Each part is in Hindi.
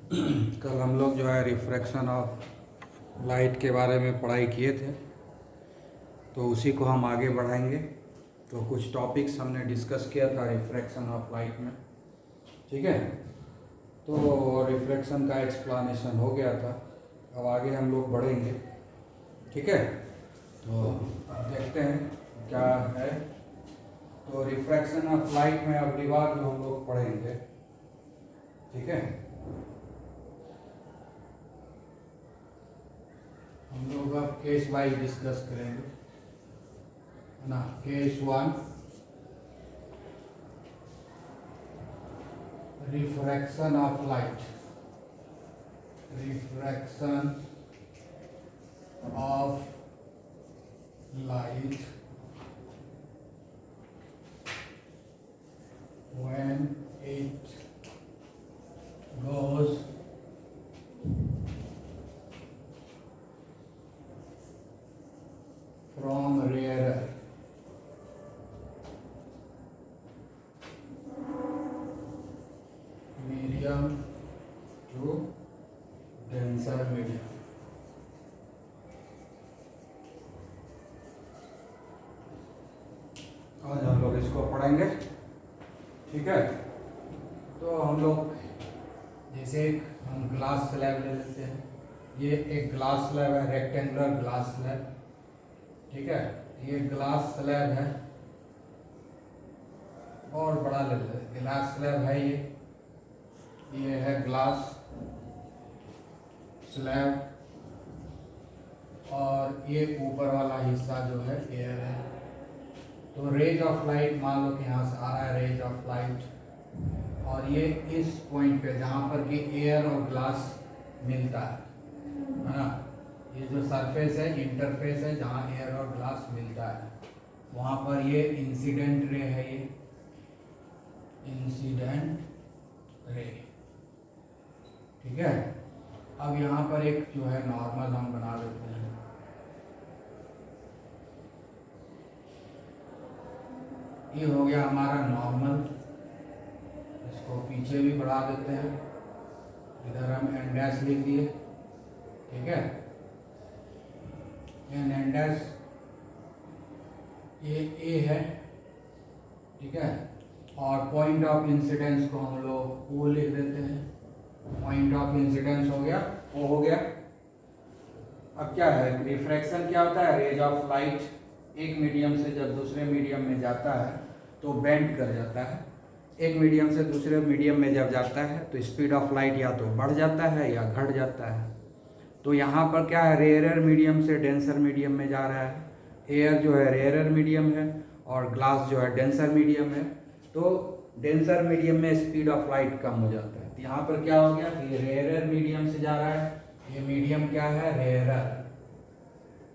कल हम लोग जो है रिफ्रैक्शन ऑफ लाइट के बारे में पढ़ाई किए थे, तो उसी को हम आगे बढ़ाएंगे। तो कुछ टॉपिक्स हमने डिस्कस किया था रिफ्रैक्शन ऑफ लाइट में, ठीक है। तो रिफ्रैक्शन का एक्सप्लेनेशन हो गया था, अब आगे हम लोग बढ़ेंगे, ठीक है। तो अब देखते हैं क्या है। तो रिफ्रैक्शन ऑफ लाइट में अगली बार जो हम लोग पढ़ेंगे, ठीक है। हम लोग अब केस वाइज डिस्कस करेंगे, है ना। Case 1, refraction of light. Refraction of light when it goes from rarer medium to denser medium। आज हम लोग इसको पढ़ेंगे, ठीक है। तो हम लोग जैसे हम ग्लास स्लैब ले लेते हैं, ये एक ग्लास स्लैब है, रेक्टेंगुलर ग्लास स्लैब, ठीक है। ये ग्लास स्लैब है और बड़ा ले लेते हैं, ग्लास स्लैब है ये है ग्लास स्लैब, और ये ऊपर वाला हिस्सा जो है एयर है। तो रेज ऑफ लाइट मान लो कि यहाँ से आ रहा है रेज ऑफ लाइट, और ये इस पॉइंट पे जहाँ पर कि एयर और ग्लास मिलता है ना। ये जो सरफेस है, इंटरफेस है जहाँ एयर और ग्लास मिलता है, वहाँ पर ये इंसिडेंट रे है, ये इंसिडेंट रे, ठीक है। अब यहाँ पर एक जो है नॉर्मल हम बना देते हैं। ये हो गया हमारा नॉर्मल, इसको पीछे भी बढ़ा देते हैं, इधर हम एन डैश लिख दिए, ठीक है। एन डैश ये ए है, ठीक है। और पॉइंट ऑफ इंसिडेंस को हम लोग ओ लिख देते हैं। पॉइंट ऑफ इंसिडेंस हो गया, ओ हो गया। अब क्या है, रिफ्रैक्शन क्या होता है, रेज ऑफ लाइट एक मीडियम से जब दूसरे मीडियम में जाता है तो बेंड कर जाता है। एक मीडियम से दूसरे मीडियम में जब जाता है तो स्पीड ऑफ लाइट या तो बढ़ जाता है या घट जाता है। तो यहाँ पर क्या है, रेयरर मीडियम से डेंसर मीडियम में जा रहा है। एयर जो है रेयरर मीडियम है और ग्लास जो है डेंसर मीडियम है। तो डेंसर मीडियम में स्पीड ऑफ लाइट कम हो जाता है। तो यहाँ पर क्या हो गया, ये रेयरर मीडियम से जा रहा है, ये मीडियम क्या है, रेयरर,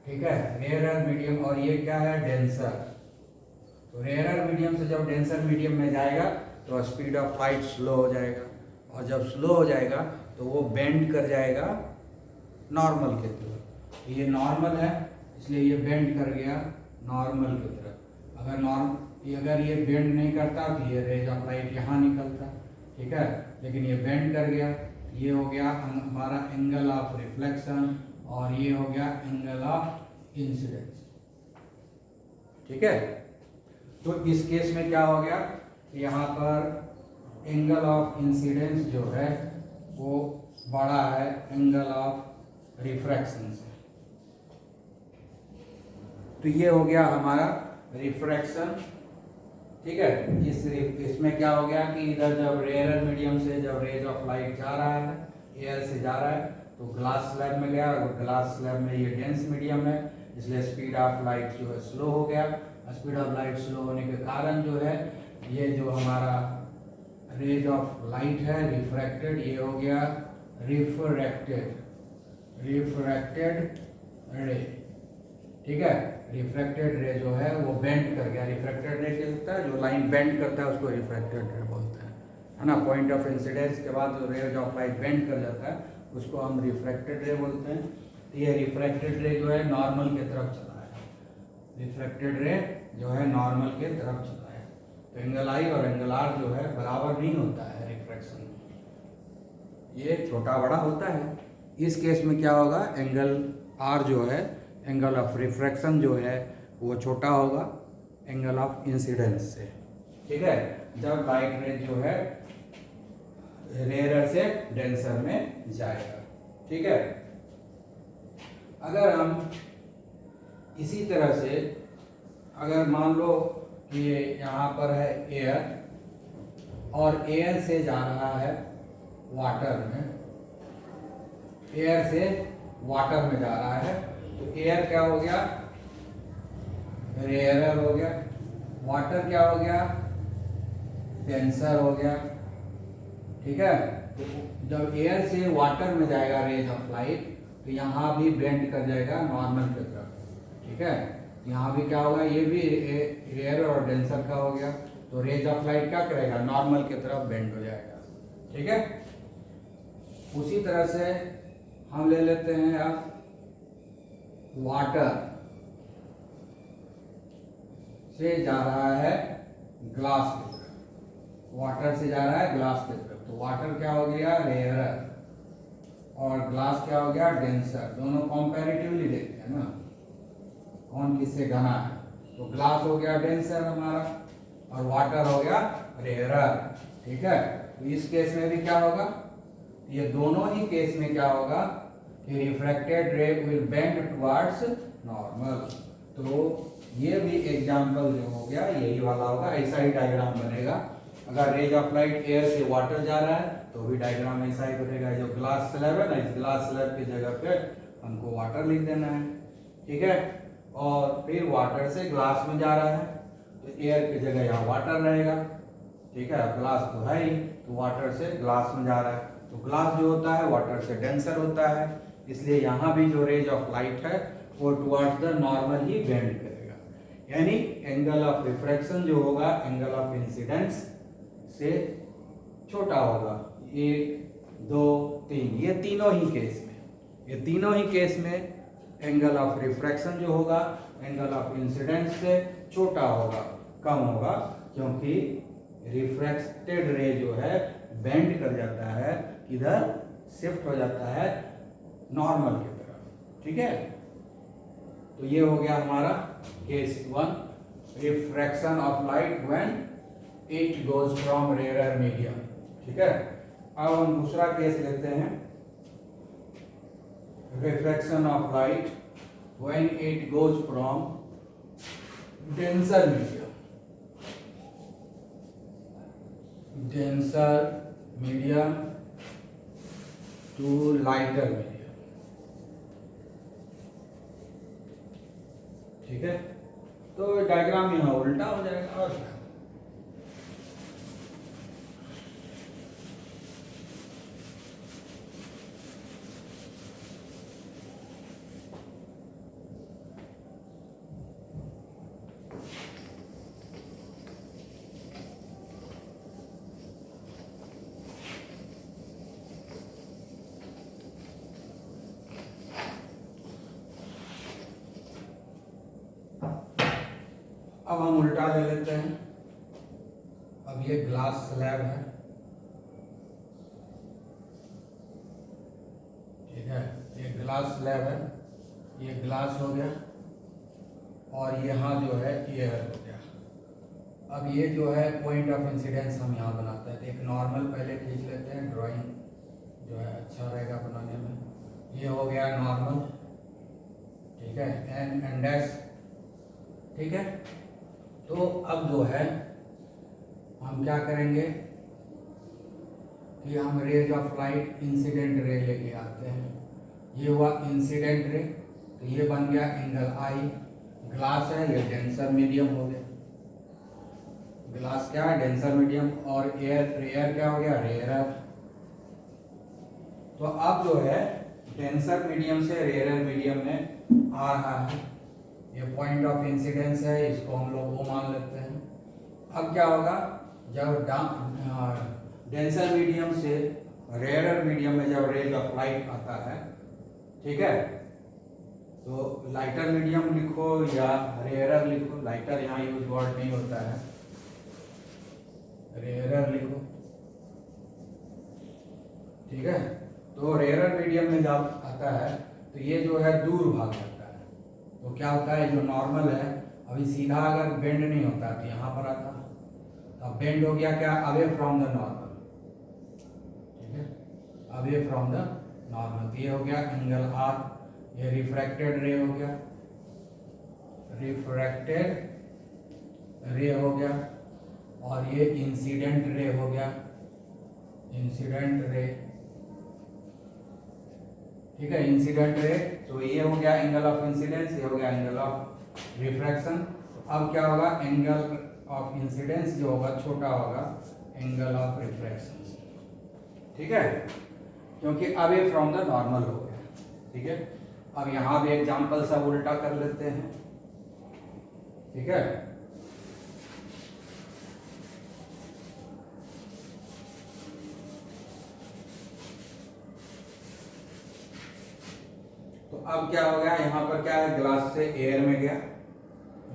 ठीक है, रेयरर मीडियम, और ये क्या है, डेंसर। तो रेयरर मीडियम से जब डेंसर मीडियम में जाएगा तो स्पीड ऑफ लाइट स्लो हो जाएगा, और जब स्लो हो जाएगा तो वो बेंड कर जाएगा नॉर्मल की तरफ। ये नॉर्मल है इसलिए ये बेंड कर गया नॉर्मल की तरफ। अगर ये बेंड नहीं करता तो ये रेज ऑफ लाइट यहाँ निकलता, ठीक है। लेकिन ये बेंड कर गया, ये हो गया हमारा एंगल ऑफ रिफ्लेक्शन, और ये हो गया एंगल ऑफ इंसिडेंस, ठीक है। तो इस केस में क्या हो गया, यहाँ पर एंगल ऑफ इंसिडेंस जो है वो बड़ा है एंगल ऑफ रिफ्रैक्शन से। तो ये हो गया हमारा रिफ्रैक्शन, ठीक है। इसमें क्या हो गया कि इधर जब रेयरर मीडियम से जब रेज ऑफ लाइट जा रहा है, एयर से जा रहा है, तो ग्लास स्लैब में गया, और ग्लास स्लैब में ये डेंस मीडियम है, इसलिए स्पीड ऑफ लाइट जो है स्लो हो गया। स्पीड ऑफ लाइट स्लो होने के कारण जो है ये जो हमारा रेज ऑफ लाइट है रिफ्रैक्टेड, ये हो गया रिफ्रैक्टेड रे, ठीक है। रिफ्रैक्टेड रे जो है वो बेंड कर गया। रिफ्रैक्टेड रे क्या होता है, जो लाइन बेंड करता है उसको रिफ्रैक्टेड रे बोलते हैं, है ना। पॉइंट ऑफ इंसिडेंस के बाद जो रेज ऑफ लाइट बेंड कर जाता है उसको हम रिफ्रैक्टेड रे बोलते हैं। तो ये रिफ्रैक्टेड रे जो है नॉर्मल की तरफ चला है, रिफ्रैक्टेड रे जो है नॉर्मल के तरफ चला है। तो एंगल आई और एंगल आर जो है बराबर नहीं होता है रिफ्रैक्शन में, ये छोटा बड़ा होता है। इस केस में क्या होगा, एंगल आर जो है, एंगल ऑफ रिफ्रैक्शन जो है वो छोटा होगा एंगल ऑफ इंसिडेंस से। ठीक है, जब लाइट रे जो है रेयरर से डेंसर में जाएगा। ठीक है, अगर हम इसी तरह से अगर मान लो कि यहाँ पर है एयर और एयर से जा रहा है वाटर में, एयर से वाटर में जा रहा है, तो एयर क्या हो गया, रेयरर हो गया, वाटर क्या हो गया, डेंसर हो गया। ठीक है, तो जब एयर से वाटर में जाएगा रेज ऑफ लाइट, तो यहाँ भी बेंड कर जाएगा नॉर्मल की तरफ। ठीक है, यहाँ भी क्या होगा, ये भी रेयर और डेंसर का हो गया, तो रेज ऑफ लाइट क्या करेगा, नॉर्मल की तरफ बेंड हो जाएगा। ठीक है, उसी तरह से हम ले लेते हैं अब वाटर से जा रहा है ग्लास की तरफ, वाटर से जा रहा है ग्लास की तरफ, तो वाटर क्या हो गया, रेयरर, और ग्लास क्या हो गया, डेंसर। दोनों कंपैरेटिवली देखते हैं ना, कौन किससे घना है, तो ग्लास हो गया डेंसर हमारा और वाटर हो गया रेयरर। ठीक है, तो इस केस में भी क्या होगा, ये दोनों ही केस में क्या होगा कि रिफ्रैक्टेड रे विल बेंड टुवर्ड्स नॉर्मल। तो ये भी एग्जांपल जो हो गया यही वाला होगा, ऐसा ही डायग्राम बनेगा। अगर रेज ऑफ लाइट एयर से वाटर जा रहा है तो भी डायग्राम ऐसा ही बनेगा। जो ग्लास स्लैब है ना, इस ग्लास स्लैब की जगह पे हमको वाटर लिख देना है। ठीक है, और फिर वाटर से ग्लास में जा रहा है तो एयर की जगह यहाँ वाटर रहेगा। ठीक है, ग्लास तो है ही, तो वाटर से ग्लास में जा रहा है, तो ग्लास जो होता है वाटर से डेंसर होता है, इसलिए यहाँ भी जो रेज ऑफ लाइट है वो towards the normal he bend करेगा। यानी एंगल ऑफ रिफ्रैक्शन जो होगा एंगल ऑफ इंसिडेंस से छोटा होगा। 1 2 3, ये तीनों ही केस में, ये तीनों ही केस में एंगल ऑफ रिफ्रैक्शन जो होगा एंगल ऑफ इंसिडेंस से छोटा होगा, कम होगा, क्योंकि रिफ्रैक्टेड रे जो है बेंड कर जाता है, इधर शिफ्ट हो जाता है नॉर्मल की तरफ। ठीक है, तो ये हो गया हमारा case 1, refraction of light when it goes from rare medium. ठीक है, अब हम दूसरा केस लेते हैं, refraction of light when it goes from denser medium, denser medium to lighter medium. ठीक है, तो डायग्राम यहाँ उल्टा हो जाएगा और क्या। अब हम उल्टा ले लेते हैं। अब ये ग्लास स्लैब है, ठीक है, ये ग्लास स्लैब है, ये ग्लास हो गया और यहाँ जो है एयर हो गया। अब ये जो है पॉइंट ऑफ इंसिडेंस हम यहाँ बनाते हैं, तो एक नॉर्मल पहले खींच लेते हैं, ड्राइंग जो है अच्छा रहेगा बनाने में। ये हो गया नॉर्मल, ठीक है, एन एंड एस। ठीक है, तो अब जो है हम क्या करेंगे कि हम raise of light incident ray लेके आते हैं। ये हुआ इंसिडेंट रे, तो ये बन गया एंगल आई। ग्लास है, ये डेंसर मीडियम हो गया, ग्लास क्या है, डेंसर मीडियम, और एयर क्या हो गया, रेयरर। तो अब जो है डेंसर मीडियम से रेयरर मीडियम में आ रहा है, ये पॉइंट ऑफ इंसिडेंस है, इसको हम लोग वो मान लेते हैं। अब क्या होगा, जब डेंसर मीडियम से रेयरर मीडियम में जब रेज ऑफ लाइट आता है, ठीक है, तो लाइटर मीडियम लिखो या रेयरर लिखो, लाइटर यहाँ यूज वर्ड नहीं होता है, रेयरर लिखो। ठीक है। तो रेयरर मीडियम में जब आता है तो ये जो है दूर भाग जाता है, तो क्या होता है जो नॉर्मल है अभी सीधा अगर बेंड नहीं होता तो यहाँ पर आता, तो अब बेंड हो गया क्या, अवे फ्रॉम द नॉर्मल, ठीक है, अवे फ्रॉम द नॉर्मल। ये हो गया एंगल आर, ये रिफ्रैक्टेड रे हो गया, रिफ्रैक्टेड रे हो गया, और ये इंसिडेंट रे हो गया, इंसिडेंट रे, ठीक है, इंसिडेंट रे। तो ये हो गया एंगल ऑफ इंसिडेंस, ये हो गया एंगल ऑफ रिफ्रैक्शन। अब क्या होगा, एंगल ऑफ इंसिडेंस जो होगा छोटा होगा एंगल ऑफ रिफ्रैक्शन, ठीक है, क्योंकि अवे फ्रॉम द नॉर्मल हो गया, ठीक है। अब यहाँ भी एग्जाम्पल सब उल्टा कर लेते हैं, ठीक है। तो अब क्या हो गया, यहाँ पर क्या है, ग्लास से एयर में गया,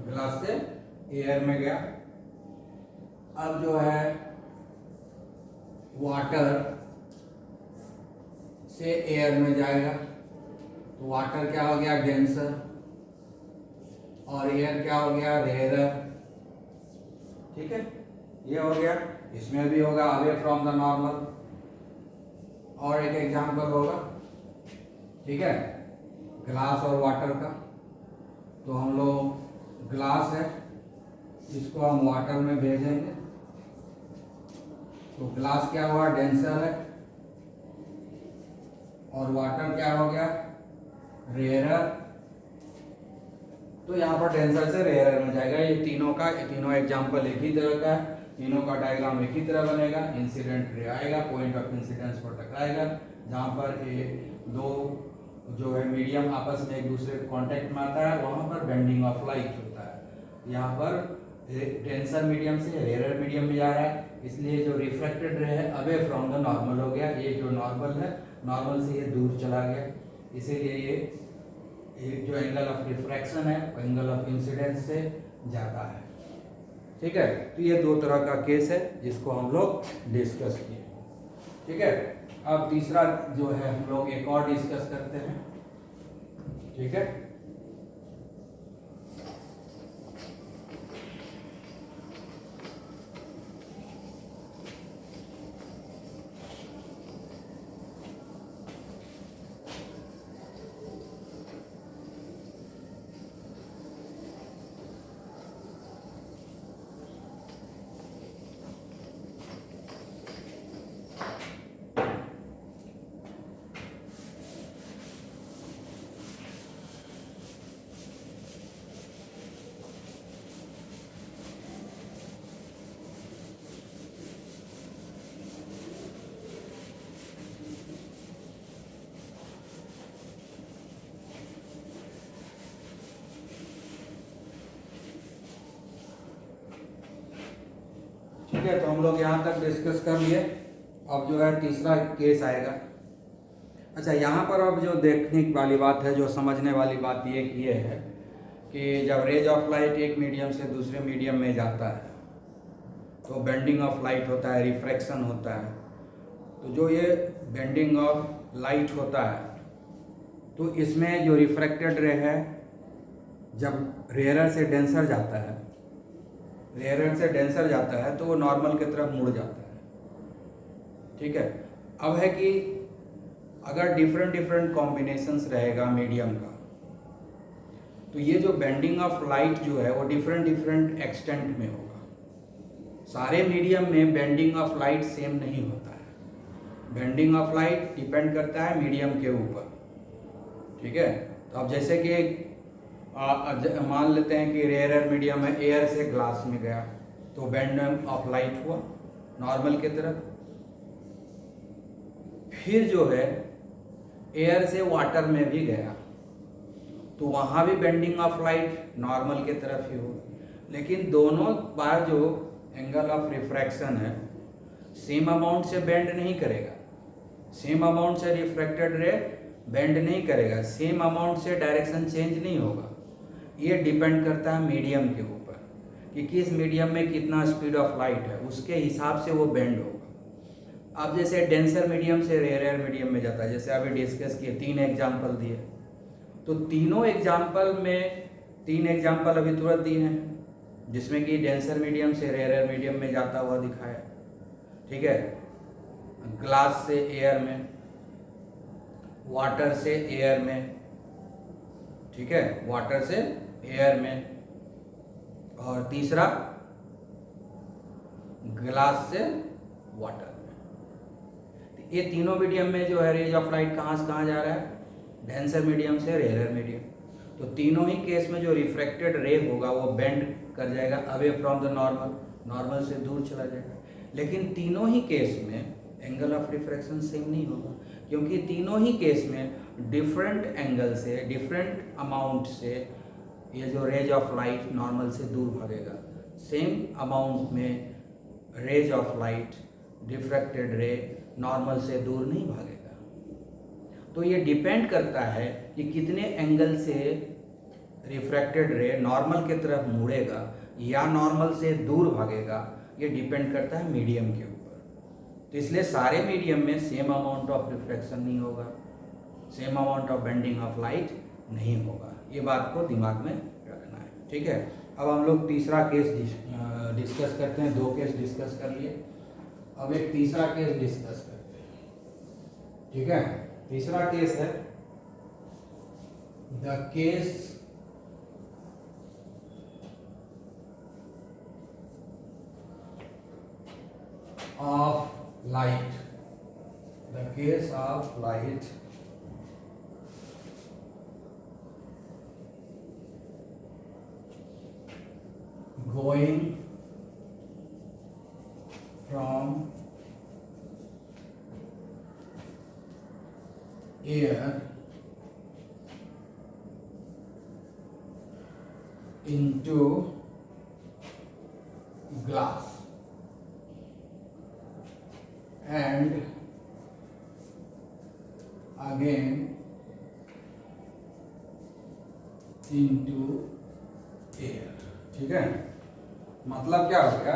ग्लास से एयर में गया। अब जो है वाटर से एयर में जाएगा, तो वाटर क्या हो गया, डेंसर, और एयर क्या हो गया, रेयरर, ठीक है, ये हो गया। इसमें भी होगा अवे फ्रॉम द नॉर्मल। और एक एग्जांपल होगा, ठीक है, ग्लास और वाटर का। तो हम लोग ग्लास है, इसको हम वाटर में भेजेंगे, तो ग्लास क्या हुआ, डेंसर है, और वाटर क्या हो गया, रेयरर। तो यहाँ पर डेंसर से रेयरर में जाएगा। ये तीनों एग्जांपल एक ही तरह का है, तीनों का डायग्राम एक ही तरह बनेगा। इंसिडेंट रे आएगा, पॉइंट ऑफ इंसिडेंस पर टकराएगा, जहाँ पर ये दो जो है मीडियम आपस में एक दूसरे कांटेक्ट में आता है, वहाँ पर बेंडिंग ऑफ लाइट होता है। यहाँ पर डेंसर मीडियम से रेयरर मीडियम में जा रहा है, इसलिए जो रिफ्लेक्टेड रे है अवे फ्रॉम द नॉर्मल हो गया। ये जो नॉर्मल है, नॉर्मल से ये दूर चला गया, इसीलिए ये जो एंगल ऑफ रिफ्रैक्शन है वो एंगल ऑफ इंसिडेंस से ज़्यादा है, ठीक है। तो ये दो तरह का केस है जिसको हम लोग डिस्कस किए, ठीक है। अब तीसरा जो है हम लोग एक और डिस्कस करते हैं, ठीक है। ठीक है, तो हम लोग यहाँ तक डिस्कस कर लिए। अब जो है तीसरा केस आएगा। अच्छा, यहाँ पर अब जो देखने वाली बात है, जो समझने वाली बात ये है कि जब रेज ऑफ लाइट एक मीडियम से दूसरे मीडियम में जाता है तो बेंडिंग ऑफ लाइट होता है, रिफ्रैक्शन होता है। तो जो ये बेंडिंग ऑफ लाइट होता है, तो इसमें जो रिफ्रैक्टेड रे है जब रेयरर से डेंसर जाता है, रेयरर से डेंसर जाता है तो वो नॉर्मल की तरफ मुड़ जाता है, ठीक है। अब है कि अगर डिफरेंट कॉम्बिनेशंस रहेगा मीडियम का, तो ये जो बेंडिंग ऑफ लाइट जो है वो डिफरेंट एक्सटेंट में होगा। सारे मीडियम में बेंडिंग ऑफ लाइट सेम नहीं होता है। बेंडिंग ऑफ लाइट डिपेंड करता है मीडियम के ऊपर, ठीक है। तो अब जैसे कि मान लेते हैं कि रेयरर मीडियम है, एयर से ग्लास में गया तो बेंडिंग ऑफ लाइट हुआ नॉर्मल की तरफ। फिर जो है एयर से वाटर में भी गया तो वहाँ भी बेंडिंग ऑफ लाइट नॉर्मल की तरफ ही होगी। लेकिन दोनों बार जो एंगल ऑफ रिफ्रैक्शन है सेम अमाउंट से बेंड नहीं करेगा, सेम अमाउंट से रिफ्रैक्टेड रे बेंड नहीं करेगा, सेम अमाउंट से डायरेक्शन चेंज नहीं होगा। ये डिपेंड करता है मीडियम के ऊपर कि किस मीडियम में कितना स्पीड ऑफ लाइट है, उसके हिसाब से वो बेंड होगा। अब जैसे डेंसर मीडियम से रेयर मीडियम में जाता है, जैसे अभी डिस्कस किए 3 एग्जाम्पल दिए, तो तीन एग्जाम्पल अभी तुरंत दिए हैं जिसमें कि डेंसर मीडियम से रेयर मीडियम में जाता हुआ दिखाया, ठीक है। ग्लास से एयर में, वाटर से एयर में, ठीक है, वाटर से एयर में, और तीसरा ग्लास से वाटर में। ये तीनों मीडियम में जो है रेज ऑफ लाइट कहाँ से कहाँ जा रहा है, डेंसर मीडियम से रेयर मीडियम। तो तीनों ही केस में जो रिफ्रैक्टेड रे होगा वो बेंड कर जाएगा अवे फ्रॉम द नॉर्मल से दूर चला जाएगा। लेकिन तीनों ही केस में एंगल ऑफ रिफ्रैक्शन सेम नहीं होगा, क्योंकि तीनों ही केस में डिफरेंट एंगल से, डिफरेंट अमाउंट से ये जो रेज ऑफ लाइट नॉर्मल से दूर भागेगा। सेम अमाउंट में रेज ऑफ लाइट, डिफ्रैक्टेड रे नॉर्मल से दूर नहीं भागेगा। तो ये डिपेंड करता है कि कितने एंगल से रिफ्रैक्टेड रे नॉर्मल की तरफ मुड़ेगा या नॉर्मल से दूर भागेगा, ये डिपेंड करता है मीडियम के ऊपर। तो इसलिए सारे मीडियम में सेम अमाउंट ऑफ रिफ्लेक्शन नहीं होगा, same amount of bending of light नहीं होगा। ये बात को दिमाग में रखना है, ठीक है। अब हम लोग तीसरा केस डिस्कस करते हैं। 2 केस डिस्कस कर लिए, अब एक तीसरा केस डिस्कस करते हैं, ठीक है। तीसरा केस है the case of light, the case of light going from air into glass and again into air, ठीक है। मतलब क्या हो गया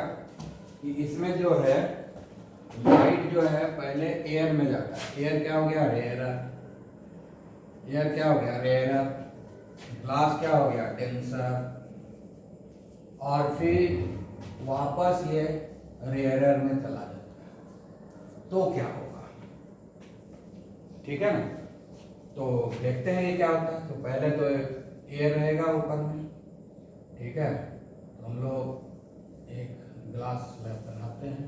कि इसमें जो है लाइट जो है पहले एयर में जाता है, एयर क्या हो गया, रेयरर, एयर क्या हो गया, रेयरर, ग्लास क्या हो गया, डेंसर, और फिर वापस ये रेयरर में चला जाता है। तो क्या होगा, ठीक है ना। तो देखते हैं ये क्या होता है। तो पहले तो एयर रहेगा ऊपर में, ठीक है। तो हम लोग एक ग्लास स्लैब बनाते हैं,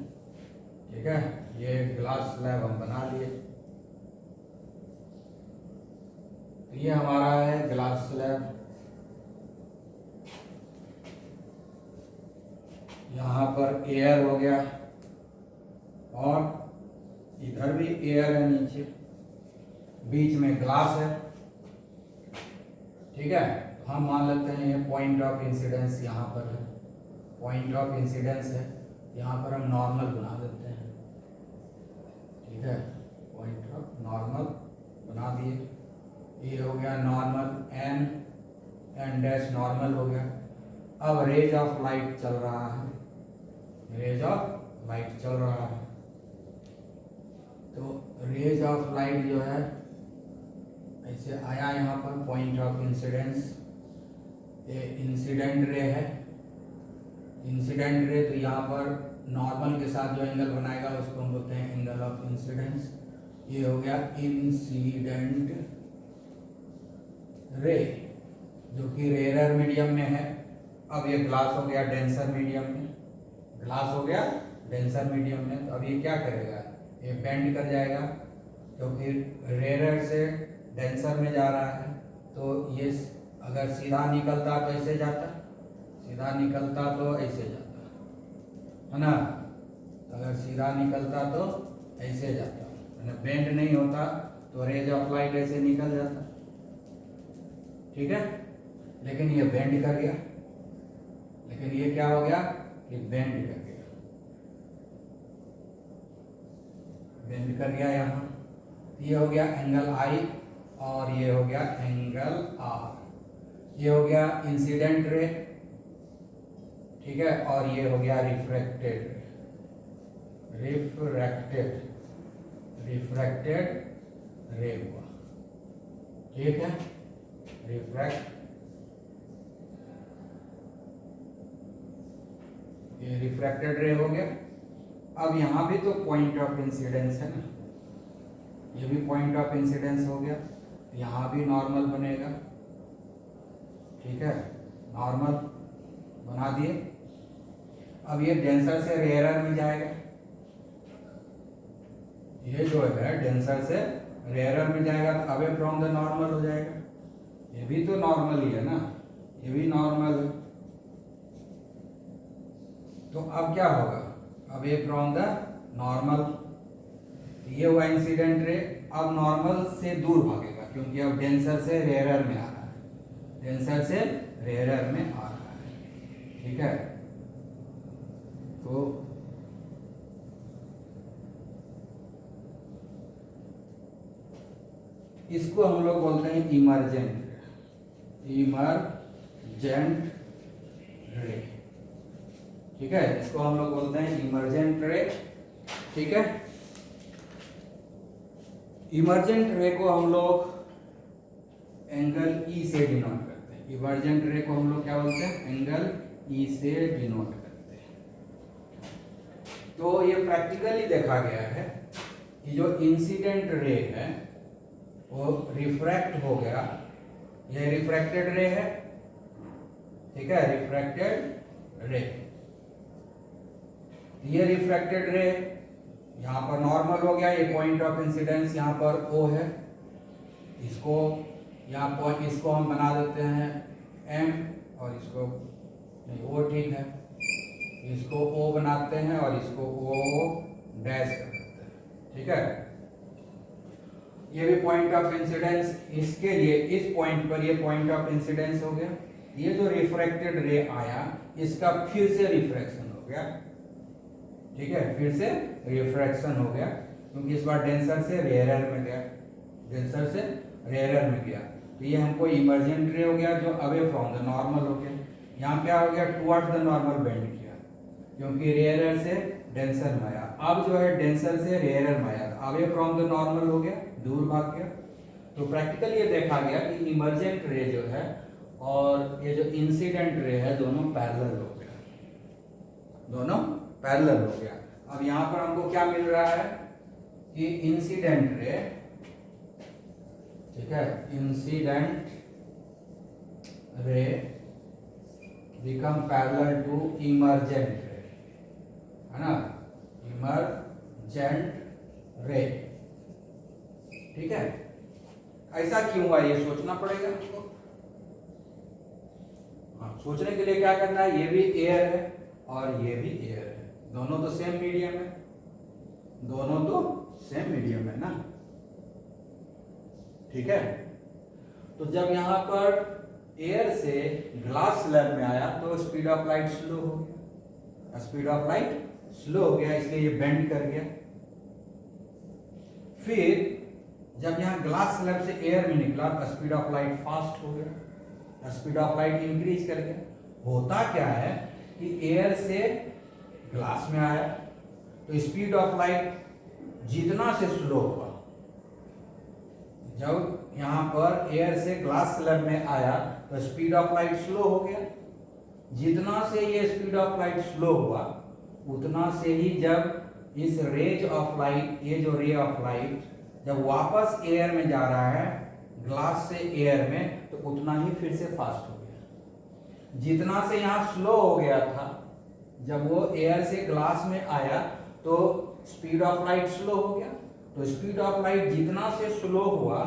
ठीक है। ये ग्लास स्लैब हम बना लिए, तो ये हमारा है ग्लास स्लैब। यहाँ पर एयर हो गया और इधर भी एयर है नीचे, बीच में ग्लास है, ठीक है। तो हम मान लेते हैं ये पॉइंट ऑफ इंसिडेंस यहाँ पर है, पॉइंट ऑफ इंसिडेंस है, यहाँ पर हम नॉर्मल बना देते हैं, ठीक है। पॉइंट ऑफ नॉर्मल बना दिए, ये हो गया नॉर्मल, एन डैश नॉर्मल हो गया। अब रेज ऑफ लाइट चल रहा है, रेज ऑफ लाइट चल रहा है। तो रेज ऑफ लाइट जो है ऐसे आया यहाँ पर, पॉइंट ऑफ इंसिडेंस, ये इंसिडेंट रे है, इंसिडेंट रे। तो यहाँ पर नॉर्मल के साथ जो एंगल बनाएगा उसको हम बोलते हैं एंगल ऑफ इंसिडेंस। ये हो गया इंसिडेंट रे जो कि रेयर मीडियम में है। अब ये ग्लास हो गया डेंसर मीडियम में, ग्लास हो गया डेंसर मीडियम में। तो अब ये क्या करेगा, ये बेंड कर जाएगा, क्योंकि रेयर से डेंसर में जा रहा है। तो ये अगर सीधा निकलता तो ऐसे जाता, सीधा निकलता तो ऐसे जाता, है ना। अगर सीधा निकलता तो ऐसे जाता, बेंड नहीं होता तो रेज ऑफ लाइट ऐसे निकल जाता, ठीक है। लेकिन ये बेंड कर गया, लेकिन ये क्या हो गया कि बेंड कर गया, बेंड कर गया यहाँ। ये हो गया एंगल आई और ये हो गया एंगल आर। ये हो गया इंसिडेंट रे, ठीक है, और ये हो गया रिफ्रैक्टेड, रिफ्रैक्टेड रिफ्रैक्टेड रे हुआ, ठीक है, ये रिफ्रैक्टेड रे हो गया। अब यहाँ भी तो पॉइंट ऑफ इंसिडेंस है ना, ये भी पॉइंट ऑफ इंसिडेंस हो गया, यहाँ भी नॉर्मल बनेगा, ठीक है, नॉर्मल बना दिए। अब ये डेंसर से रेयरर में जाएगा, ये जो है डेंसर से रेयरर में जाएगा तो अवे फ्रॉम द नॉर्मल हो जाएगा, ये भी तो नॉर्मल ही है ना, ये भी नॉर्मल है। तो अब क्या होगा, अवे फ्रॉम द नॉर्मल, ये हुआ इंसिडेंट रे। अब नॉर्मल से दूर भागेगा क्योंकि अब डेंसर से रेयरर में आ रहा है, डेंसर से रेयरर में आ रहा है, ठीक है। तो इसको हम लोग बोलते हैं इमर्जेंट रे, ठीक है, इसको हम लोग बोलते हैं इमर्जेंट रे, ठीक है। इमर्जेंट रे को हम लोग एंगल ई से डिनोट करते हैं, इमर्जेंट रे को हम लोग क्या बोलते हैं, एंगल ई से डिनोट करते हैं। तो ये प्रैक्टिकली देखा गया है कि जो इंसिडेंट रे है वो रिफ्रैक्ट हो गया, ये रिफ्रैक्टेड रे है, ठीक है, रिफ्रैक्टेड रे, ये रिफ्रैक्टेड रे यहाँ पर नॉर्मल हो गया, ये पॉइंट ऑफ इंसिडेंस यहाँ पर O है, इसको यहाँ पर इसको हम बना देते हैं M और इसको नहीं O, ठीक है, इसको O बनाते हैं और इसको O डैश कर देते हैं, ठीक है। ये भी पॉइंट ऑफ इंसिडेंस, इसके लिए इस पॉइंट पर ये पॉइंट ऑफ इंसिडेंस हो गया। ये जो रिफ्रैक्टेड रे आया इसका फिर से रिफ्रैक्शन हो गया, ठीक है, फिर से रिफ्रैक्शन हो गया क्योंकि इस बार डेंसर से रेयरर में गया, डेंसर से रेयरर में गया। तो ये हमको इमर्जेंट रे हो गया जो अवे फ्रॉम द नॉर्मल हो गया। यहाँ क्या हो गया, टुवर्ड्स द नॉर्मल बेंड किया क्योंकि रेयरर से डेंसर में आया। अब जो है डेंसर से रेयरर में आया, अवे फ्रॉम द नॉर्मल हो गया, दूर भाग गया। तो प्रैक्टिकली ये देखा गया कि इमर्जेंट रे जो है और ये जो इंसिडेंट रे है दोनों पैरेलल हो गया, दोनों पैरेलल हो गया। अब यहाँ पर हमको क्या मिल रहा है कि इंसिडेंट रे, ठीक है, incident ray become parallel to emergent रे, है ना, इमर्जेंट रे, ठीक है। ऐसा क्यों हुआ ये सोचना पड़ेगा हमको। हाँ, सोचने के लिए क्या करना है, ये भी एयर है और ये भी एयर है, दोनों तो सेम मीडियम है, दोनों तो सेम मीडियम है ना, ठीक है। तो जब यहां पर एयर से ग्लास स्लैब में आया तो स्पीड ऑफ लाइट स्लो हो गया, स्पीड ऑफ लाइट स्लो हो गया, इसलिए ये बेंड कर गया। फिर जब यहां ग्लास स्लैब से एयर में निकला तो स्पीड ऑफ लाइट फास्ट हो गया, स्पीड ऑफ लाइट इंक्रीज कर गया। होता क्या है कि एयर से ग्लास में आया तो स्पीड ऑफ लाइट जितना से स्लो हुआ, जब यहां पर एयर से ग्लास स्लैब में आया तो स्पीड ऑफ लाइट स्लो हो गया। जितना से ये स्पीड ऑफ लाइट स्लो हुआ उतना से ही जब इस रेज ऑफ लाइट, ये जो रे ऑफ लाइट जब वापस एयर में जा रहा है ग्लास से एयर में, तो उतना ही फिर से फास्ट हो गया। जितना से यहां स्लो हो गया था, जब वो एयर से ग्लास में आया तो स्पीड ऑफ लाइट स्लो हो गया। तो स्पीड ऑफ लाइट जितना से स्लो हुआ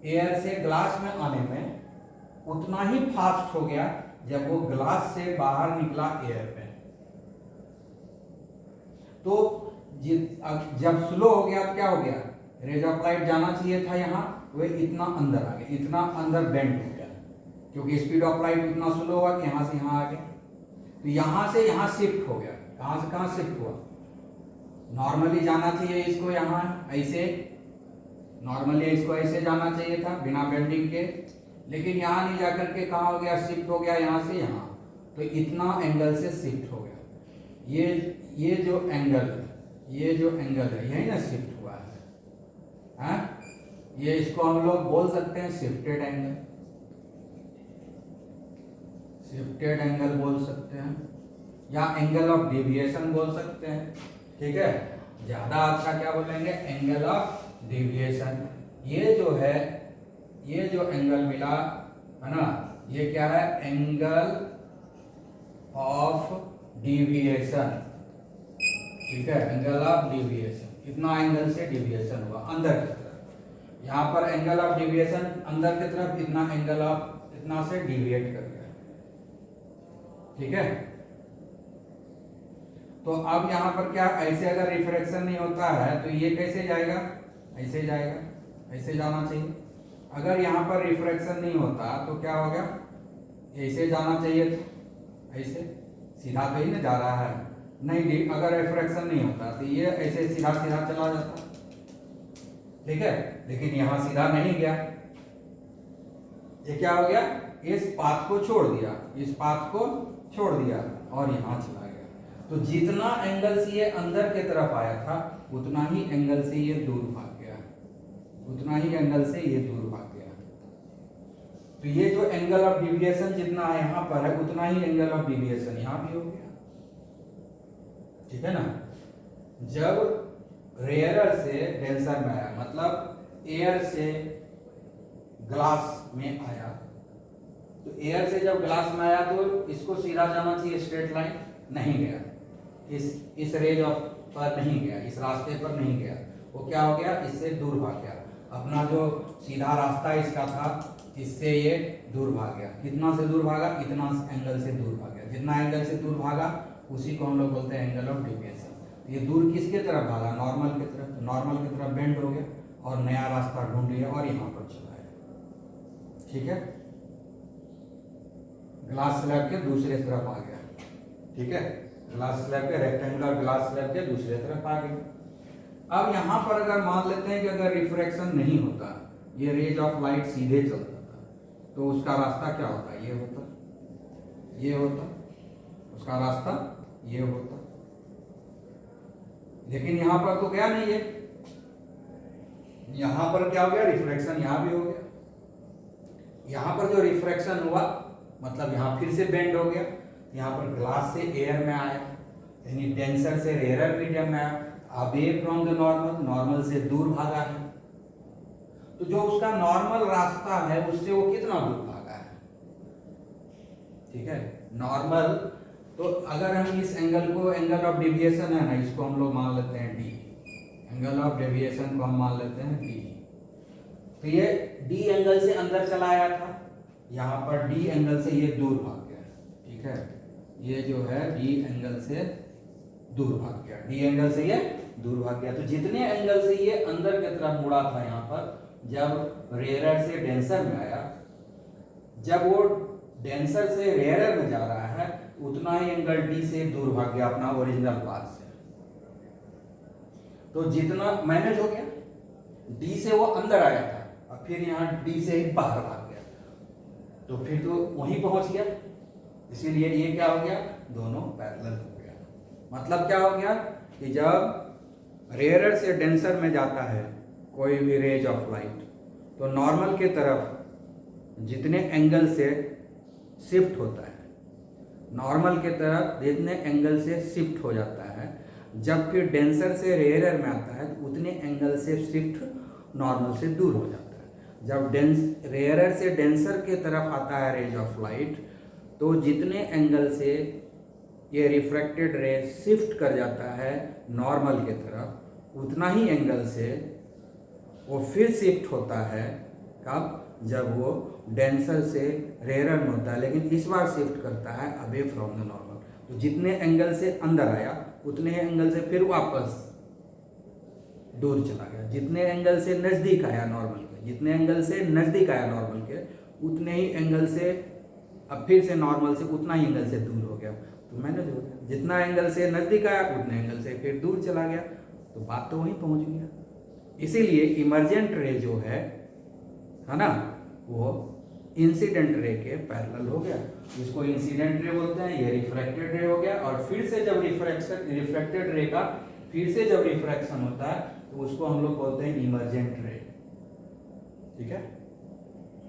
एयर से ग्लास में आने में, उतना ही फास्ट हो गया जब वो ग्लास से बाहर निकला एयर में। तो जब स्लो हो गया तो क्या हो गया, रेज ऑफ लाइट जाना चाहिए था यहाँ, वो इतना अंदर आ गया, इतना अंदर बेंड हो गया क्योंकि स्पीड ऑफ लाइट इतना स्लो हुआ कि यहाँ से यहाँ आ गया। तो यहाँ से यहाँ शिफ्ट हो गया, कहाँ से कहाँ शिफ्ट हुआ, नॉर्मली जाना चाहिए इसको यहाँ ऐसे, नॉर्मली इसको ऐसे जाना चाहिए था बिना बेंडिंग के, लेकिन यहाँ नहीं जाकर के कहाँ हो गया, शिफ्ट हो गया यहाँ से यहाँ। तो इतना एंगल से शिफ्ट हो गया। ये जो एंगल है, ये जो एंगल है यही ना शिफ्ट हुआ, हुआ है। हाँ, ये इसको हम लोग बोल सकते हैं शिफ्टेड एंगल, शिफ्टेड एंगल बोल सकते हैं, या एंगल ऑफ डेविएशन बोल सकते हैं। ठीक है, ज्यादा अच्छा क्या बोलेंगे, एंगल ऑफ डेविएशन। ये जो है, ये जो एंगल मिला है ना, ये क्या है, एंगल ऑफ डेविएशन। ठीक है, एंगल ऑफ डेविएशन, इतना एंगल से डेविएशन हुआ अंदर की तरफ। यहाँ पर एंगल ऑफ डेविएशन अंदर की तरफ, इतना एंगल ऑफ इतना से डेविएट कर गया। ठीक है, तो अब यहाँ पर क्या, ऐसे अगर रिफ्रैक्शन नहीं होता है तो ये कैसे जाएगा, ऐसे जाएगा, ऐसे जाना चाहिए। अगर यहाँ पर रिफ्रैक्शन नहीं होता तो क्या हो गया, ऐसे जाना चाहिए था, ऐसे सीधा तो ही ना जा रहा है, नहीं, अगर रिफ्रैक्शन नहीं होता तो ये ऐसे सीधा सीधा चला जाता। ठीक है, लेकिन यहाँ सीधा नहीं गया, ये क्या हो गया, इस पाथ को छोड़ दिया, इस पाथ को छोड़ दिया और यहाँ चला गया। तो जितना एंगल से ये अंदर के तरफ आया था उतना ही एंगल से ये दूर भाग गया, उतना ही एंगल से ये दूर भाग गया। तो ये जो एंगल ऑफ डेविएशन जितना है यहाँ पर है, उतना ही एंगल ऑफ डेविएशन यहाँ भी हो गया। ठीक है ना, जब रेयरर से डेंसर में आया, मतलब एयर से ग्लास में आया, तो एयर से जब ग्लास में आया तो इसको सीधा जाना चाहिए, स्ट्रेट लाइन, नहीं गया, इस रेंज ऑफ पर नहीं गया, इस रास्ते पर नहीं गया, वो क्या हो गया, इससे दूर भाग गया। अपना जो सीधा रास्ता इसका था, इससे ये दूर भाग गया। कितना से दूर भागा, इतना एंगल से दूर भाग गया। जितना एंगल से दूर भागा उसी को हम लोग बोलते हैं एंगल ऑफ डेविएशन। ये दूर किसके तरफ भागा, नॉर्मल की तरफ, नॉर्मल की तरफ बेंड हो गया और नया रास्ता ढूंढ लिया और यहाँ पर चला गया। ठीक है, ग्लास स्लैब के दूसरे तरफ आ गया। ठीक है, ग्लास स्लैब के, रेक्टेंगुलर ग्लास स्लैब के दूसरे तरफ आ गया। अब यहाँ पर अगर मान लेते हैं कि अगर रिफ्रैक्शन नहीं होता, ये रेज ऑफ लाइट सीधे चलता था, तो उसका रास्ता क्या होता, ये होता, ये होता, उसका रास्ता ये होता। लेकिन यहाँ पर तो गया नहीं है, यहाँ पर क्या हो गया, रिफ्रैक्शन यहाँ भी हो गया। यहाँ पर जो रिफ्रैक्शन हुआ मतलब यहाँ फिर से बेंड हो गया, यहाँ पर ग्लास से एयर में आया, यानी डेंसर से रेयरर मीडियम में आया, away from the normal, normal से दूर भागा है। तो जो उसका नॉर्मल रास्ता है उससे वो कितना दूर भागा है। ठीक है, नॉर्मल, तो अगर हम इस एंगल को, एंगल ऑफ डेविएशन है ना, इसको हम लोग मान लेते हैं डी, एंगल ऑफ डेविएशन को हम मान लेते हैं डी। तो ये डी एंगल से अंदर चला आया था, यहाँ पर डी एंगल से ये दूर भाग गया। ठीक है, ये जो है डी एंगल से दूर भाग गया, डी एंगल से ये दूर भाग गया। तो जितने एंगल से ये अंदर की तरफ मुड़ा था, यहाँ पर जब रेयरर से डेंसर में आया, जब वो डेंसर से रेयरर में जा रहा है, उतना ही एंगल डी से दूर भाग गया अपना ओरिजिनल पाथ से। तो जितना मैनेज हो गया, डी से वो अंदर आया था और फिर यहाँ डी से ही बाहर भाग गया, तो फिर तो वहीं पहुंच गया। इसीलिए ये क्या हो गया, दोनों पैरेलल हो गया। मतलब क्या हो गया कि जब रेयरर से डेंसर में जाता है कोई भी रेज ऑफ लाइट, तो नॉर्मल के तरफ जितने एंगल से शिफ्ट होता है, नॉर्मल के तरफ जितने एंगल से शिफ्ट हो जाता है, जब फिर डेंसर से रेयरर में आता है तो उतने एंगल से शिफ्ट नॉर्मल से दूर हो जाता है। जब रेयरर से डेंसर के तरफ आता है रेज ऑफ लाइट, तो जितने एंगल से ये रिफ्रैक्टेड रे शिफ्ट कर जाता है नॉर्मल के तरफ, उतना ही एंगल से वो फिर शिफ्ट होता है। कब, जब वो डेंसर से रेयरर में होता है, लेकिन इस बार शिफ्ट करता है अवे फ्रॉम द नॉर्मल। तो जितने एंगल से अंदर आया उतने एंगल से फिर वापस दूर चला गया। जितने एंगल से नजदीक आया नॉर्मल के, जितने एंगल से नजदीक आया नॉर्मल के, उतने ही एंगल से अब फिर से नॉर्मल से उतना ही एंगल से दूर हो गया। तो मैनेज हो गया, जितना एंगल से नजदीक आया उतने एंगल से फिर दूर चला गया, तो बात तो वहीं पहुंच गया। इसीलिए इमर्जेंट रे जो है ना, वो इंसिडेंट रे के पैरेलल हो गया। इसको इंसिडेंट रे बोलते हैं, ये रिफ्रैक्टेड रे हो गया। और फिर से जब रिफ्रैक्टेड रे का फिर से जब रिफ्रैक्शन होता है तो उसको हम लोग बोलते हैं इमर्जेंट रे। ठीक है,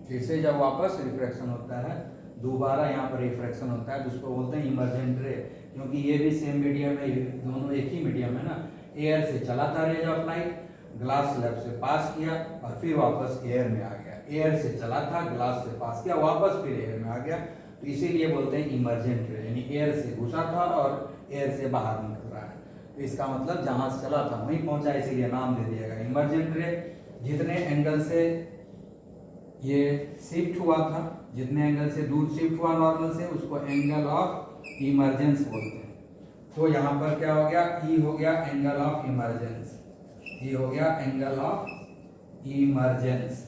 फिर से जब वापस रिफ्रैक्शन होता है, दोबारा यहाँ पर रिफ्रैक्शन होता है, तो उसको बोलते हैं इमर्जेंट रे, क्योंकि ये भी सेम मीडियम है, दोनों एक ही मीडियम है ना। एयर से चला था rays of light, glass slab से पास किया और फिर वापस एयर में आ गया। एयर से चला था, ग्लास से पास किया, वापस फिर एयर में आ गया, तो इसीलिए बोलते हैं इमर्जेंट रे, यानी एयर से घुसा था और एयर से बाहर निकल रहा है। तो इसका मतलब जहां से चला था वहीं पहुंचा, इसीलिए नाम दे दिया गया इमर्जेंट रे। जितने एंगल से ये शिफ्ट हुआ था, जितने एंगल से दूर शिफ्ट हुआ नॉर्मल से, उसको एंगल ऑफ इमरजेंस बोलते हैं। तो यहाँ पर क्या हो गया, ई हो गया एंगल ऑफ इमरजेंस, ये हो गया एंगल ऑफ इमरजेंस।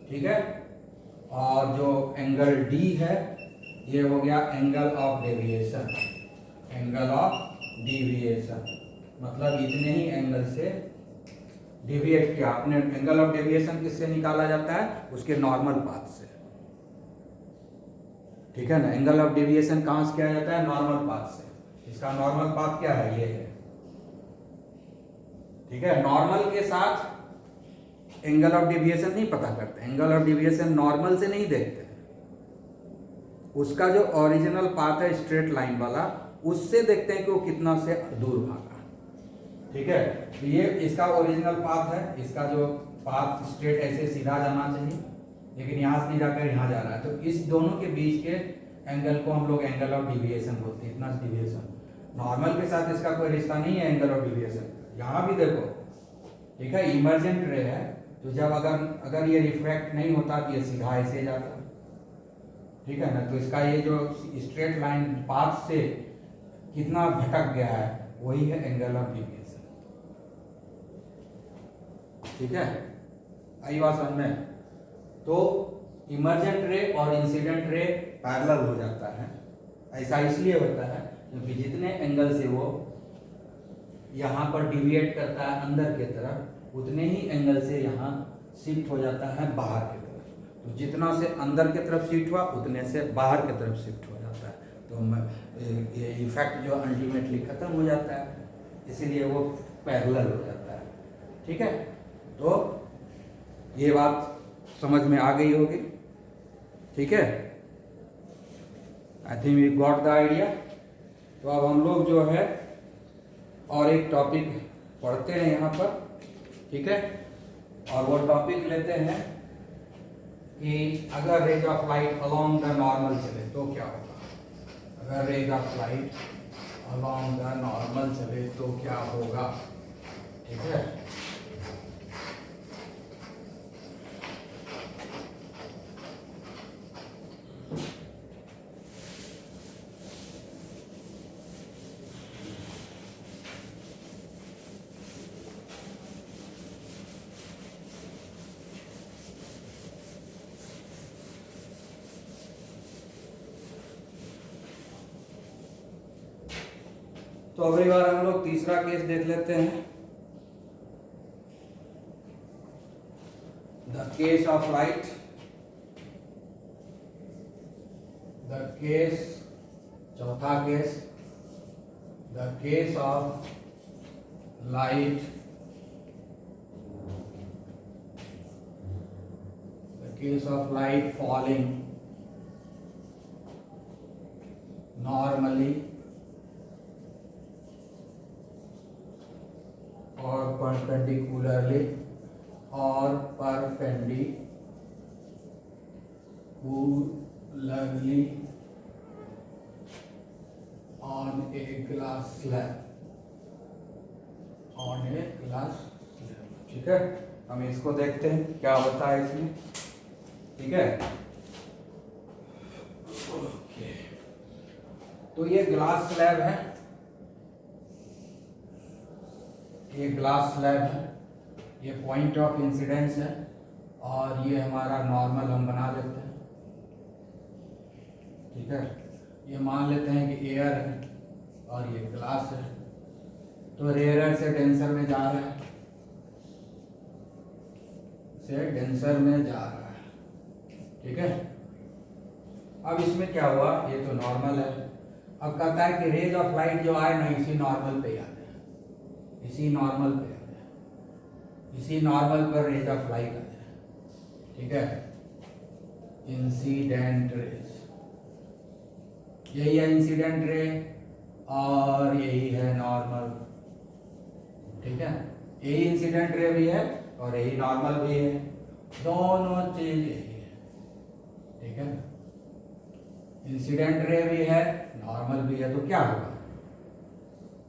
ठीक है, और जो एंगल डी है ये हो गया angle of deviation, angle of deviation, मतलब इतने ही एंगल से डेविएट किया आपने। एंगल ऑफ डेविएशन किससे निकाला जाता है, उसके नॉर्मल पाथ से। ठीक है ना, एंगल ऑफ डेविएशन कहां से किया जाता है, नॉर्मल पाथ से। इसका नॉर्मल पाथ क्या है, ये है। ठीक है, नॉर्मल के साथ एंगल ऑफ डेविएशन नहीं पता करते, एंगल ऑफ डेविएशन नॉर्मल से नहीं देखते, उसका जो ओरिजिनल पाथ है स्ट्रेट लाइन वाला, उससे देखते हैं कि वो कितना से दूर भागा। ठीक है, तो ये इसका ओरिजिनल पाथ है, इसका जो पाथ स्ट्रेट ऐसे सीधा जाना चाहिए, लेकिन यहाँ से नहीं जाकर यहाँ जा रहा है, तो इस दोनों के बीच के एंगल को हम लोग एंगल ऑफ डिविएशन बोलते हैं, इतना डिविएशन। नॉर्मल के साथ इसका कोई रिश्ता नहीं है एंगल ऑफ डिविएशन। यहाँ भी देखो, ठीक है, इमर्जेंट रे है, तो जब अगर ये रिफ्रैक्ट नहीं होता तो ये सीधा ऐसे जाता, ठीक है ना, तो इसका ये जो स्ट्रेट लाइन पाथ से कितना भटक गया है, वही है एंगल ऑफ डिविएशन। ठीक है, आई बात समझ में। तो इमर्जेंट रे और इंसिडेंट रे पैरेलल हो जाता है। ऐसा इसलिए होता है क्योंकि जितने एंगल से वो यहाँ पर डिविएट करता है अंदर की तरफ, उतने ही एंगल से यहाँ शिफ्ट हो जाता है बाहर की तरफ। तो जितना से अंदर की तरफ शिफ्ट हुआ, उतने से बाहर की तरफ शिफ्ट हो जाता है। तो ये इफेक्ट जो अल्टीमेटली खत्म हो जाता है, इसीलिए वो पैरेलल हो जाता है। ठीक है, तो ये बात समझ में आ गई होगी। ठीक है, I think we got the idea. तो अब हम लोग जो है और एक टॉपिक पढ़ते हैं यहाँ पर। ठीक है, और वो टॉपिक लेते हैं कि अगर rays of light along the normal चले तो क्या होगा। अगर rays of light along the normal चले तो क्या होगा। ठीक है, तो अगली बार हम लोग तीसरा केस देख लेते हैं। The case of light, the case, चौथा case, the case of light, the case of light falling normally और perpendicularly और perpendicularly on a glass slab, on a glass slab। ठीक है, हम इसको देखते हैं क्या होता है इसमें। ठीक है, ओके, तो ये ग्लास स्लैब है, ये ग्लास स्लैब है, ये पॉइंट ऑफ इंसिडेंस है, और ये हमारा नॉर्मल हम बना लेते हैं। ठीक है, ये मान लेते हैं कि एयर है और ये ग्लास है, तो रेयर से डेंसर में जा रहा है, से डेंसर में जा रहा है। ठीक है, अब इसमें क्या हुआ, ये तो नॉर्मल है। अब कहता है कि रेज ऑफ लाइट जो आए ना इसी नॉर्मल पे आ जाए, इसी नॉर्मल पे आ जाए, इसी नॉर्मल पर रेज ऑफ लाइट आ जाए, ठीक है, इंसिडेंट रेज, यही है इंसिडेंट रे और यही है नॉर्मल, ठीक है, यही इंसिडेंट रे भी है और यही नॉर्मल भी है, दोनों चीज यही है, ठीक है, इंसिडेंट रे भी है नॉर्मल भी है। तो क्या होगा,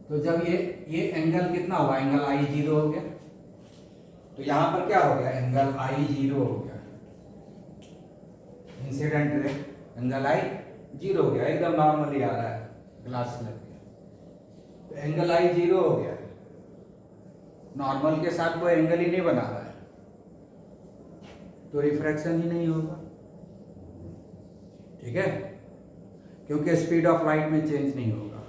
तो जब ये एंगल कितना हुआ, एंगल आई 0 हो गया, तो यहां पर क्या हो गया, एंगल आई 0 हो गया, इंसिडेंट रे एंगल आई 0 हो गया, एकदम नॉर्मली आ रहा है ग्लास स्लैब के, तो एंगल आई 0 हो गया, नॉर्मल के साथ कोई एंगल ही नहीं बना रहा है, तो रिफ्रैक्शन ही नहीं होगा, ठीक है, क्योंकि स्पीड ऑफ लाइट में चेंज नहीं होगा।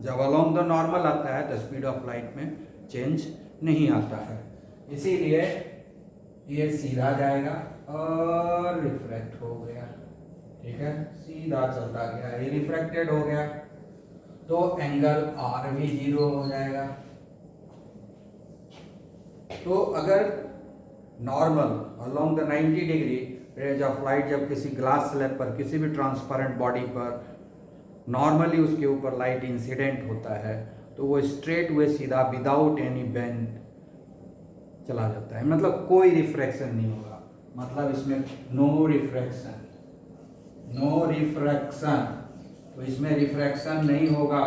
जब अलोंग द नॉर्मल आता है तो स्पीड ऑफ लाइट में चेंज नहीं आता है, इसीलिए ये सीधा जाएगा और रिफ्रैक्ट हो गया, ठीक है, सीधा चलता गया, ये रिफ्रैक्टेड हो गया, तो एंगल आर भी 0 हो जाएगा। तो अगर normal along the 90 degree rays of light जब किसी ग्लास स्लैब पर, किसी भी ट्रांसपेरेंट बॉडी पर नॉर्मली उसके ऊपर लाइट इंसिडेंट होता है, तो वो स्ट्रेट वे सीधा विदाउट एनी बेंड चला जाता है, मतलब कोई रिफ्रैक्शन नहीं होगा, मतलब इसमें नो रिफ्रैक्शन, नो रिफ्रैक्शन, तो इसमें रिफ्रैक्शन नहीं होगा,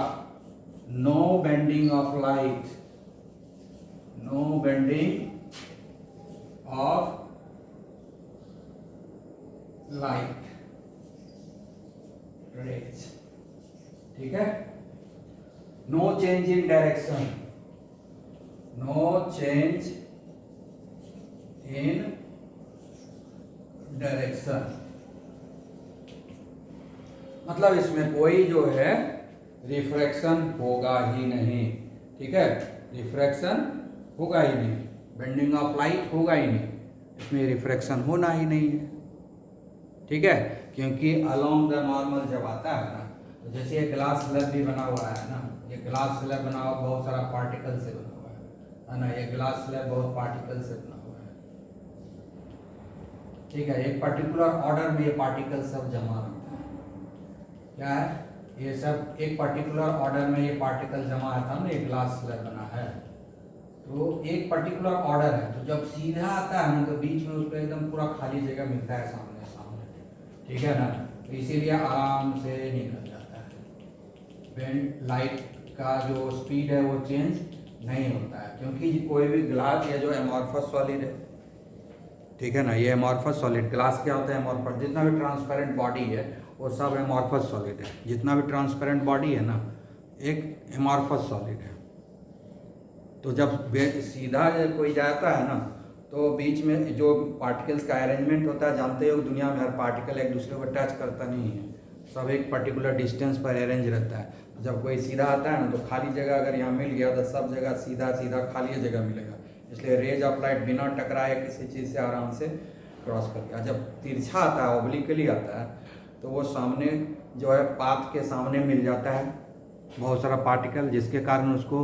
no bending of light, no bending of light rays, ठीक है, no change in direction, no change in direction, मतलब इसमें कोई जो है रिफ्रैक्शन होगा ही नहीं, ठीक है, रिफ्रैक्शन होगा ही नहीं, बेंडिंग ऑफ लाइट होगा ही नहीं, इसमें रिफ्रैक्शन होना ही नहीं है, ठीक है, क्योंकि अलोंग द नॉर्मल जब आता है ना, तो जैसे ये ग्लास स्लैब भी बना हुआ है ना, ये ग्लास स्लैब बना हुआ बहुत सारा पार्टिकल से बना हुआ है ना, ये ग्लास स्लैब बहुत पार्टिकल से बना हुआ है, ठीक है, एक पर्टिकुलर ऑर्डर में ये पार्टिकल सब जमा रहता है, क्या है, ये सब एक पर्टिकुलर ऑर्डर में ये पार्टिकल जमा है, था ना, ये ग्लास स्लैब बना है, तो एक पर्टिकुलर ऑर्डर है, तो जब सीधा आता है ना तो बीच में उसको एकदम पूरा खाली जगह मिलता है सामने सामने, ठीक है ना, तो इसीलिए आराम से निकल जाता है, बेंड लाइट का जो स्पीड है वो चेंज नहीं होता है, क्योंकि कोई भी ग्लास, ये जो एमॉर्फस सॉलिड है, ठीक है ना, ये एमॉर्फस सॉलिड, ग्लास क्या होता है, एमॉर्फस, जितना भी ट्रांसपेरेंट बॉडी है वो सब एमॉर्फस सॉलिड है, जितना भी ट्रांसपेरेंट बॉडी है ना एक एमॉर्फस सॉलिड है, तो जब सीधा कोई जाता है ना तो बीच में जो पार्टिकल्स का अरेंजमेंट होता है, जानते हो दुनिया में हर पार्टिकल एक दूसरे को टच करता नहीं है, सब एक पर्टिकुलर डिस्टेंस पर अरेंज रहता है, जब कोई सीधा आता है ना तो खाली जगह अगर यहाँ मिल गया तो सब जगह सीधा सीधा खाली जगह मिलेगा, इसलिए रेज ऑफ लाइट बिना टकराए किसी चीज़ से आराम से क्रॉस कर गया। जब तिरछा आता है, ऑब्लिकली आता है, तो वो सामने जो है पाथ के सामने मिल जाता है बहुत सारा पार्टिकल, जिसके कारण उसको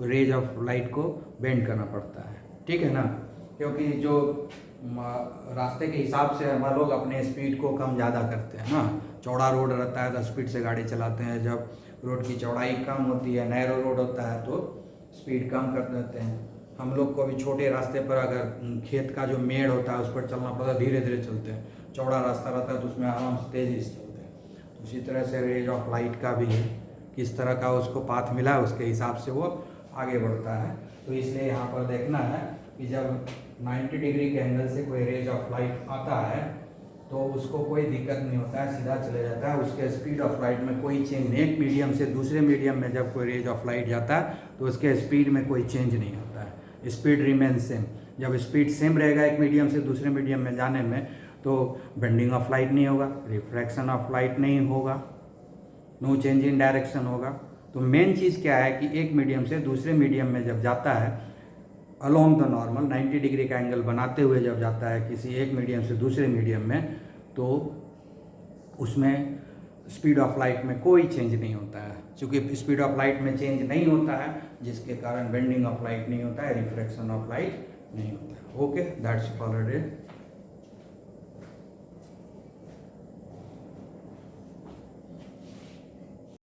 रेज ऑफ लाइट को बेंड करना पड़ता है, ठीक है ना, क्योंकि जो रास्ते के हिसाब से हम लोग अपने स्पीड को कम ज़्यादा करते हैं ना, चौड़ा रोड रहता है तो स्पीड से गाड़ी चलाते हैं, जब रोड की चौड़ाई कम होती है, नैरो रोड होता है तो स्पीड कम कर देते हैं। हम लोग को भी छोटे रास्ते पर अगर खेत का जो मेड़ होता है उस पर चलना पड़ता है, धीरे धीरे चलते हैं, चौड़ा रास्ता रहता है तो उसमें आराम से तेज़ी से चलते हैं, तो उसी तरह से रेज ऑफ लाइट का भी है, किस तरह का उसको पाथ मिला है उसके हिसाब से वो आगे बढ़ता है। तो इसलिए यहाँ पर देखना है कि जब 90 डिग्री के एंगल से कोई रेज ऑफ लाइट आता है तो उसको कोई दिक्कत नहीं होता है, सीधा चले जाता है, उसके स्पीड ऑफ लाइट में कोई चेंज नहीं, एक मीडियम से दूसरे मीडियम में जब कोई रेज ऑफ लाइट जाता है तो उसके स्पीड में कोई चेंज नहीं होता है, स्पीड रिमेन सेम। जब स्पीड सेम रहेगा एक मीडियम से दूसरे मीडियम में जाने में तो बेंडिंग ऑफ लाइट नहीं होगा, रिफ्रैक्शन ऑफ लाइट नहीं होगा, नो चेंज इन डायरेक्शन होगा। तो मेन चीज़ क्या है कि एक मीडियम से दूसरे मीडियम में जब जाता है अलोंग द नॉर्मल 90 डिग्री का एंगल बनाते हुए जब जाता है किसी एक मीडियम से दूसरे मीडियम में, तो उसमें स्पीड ऑफ लाइट में कोई चेंज नहीं होता है, क्योंकि स्पीड ऑफ लाइट में चेंज नहीं होता है, जिसके कारण बेंडिंग ऑफ लाइट नहीं होता है, रिफ्रैक्शन ऑफ लाइट नहीं होता है। Okay, that's already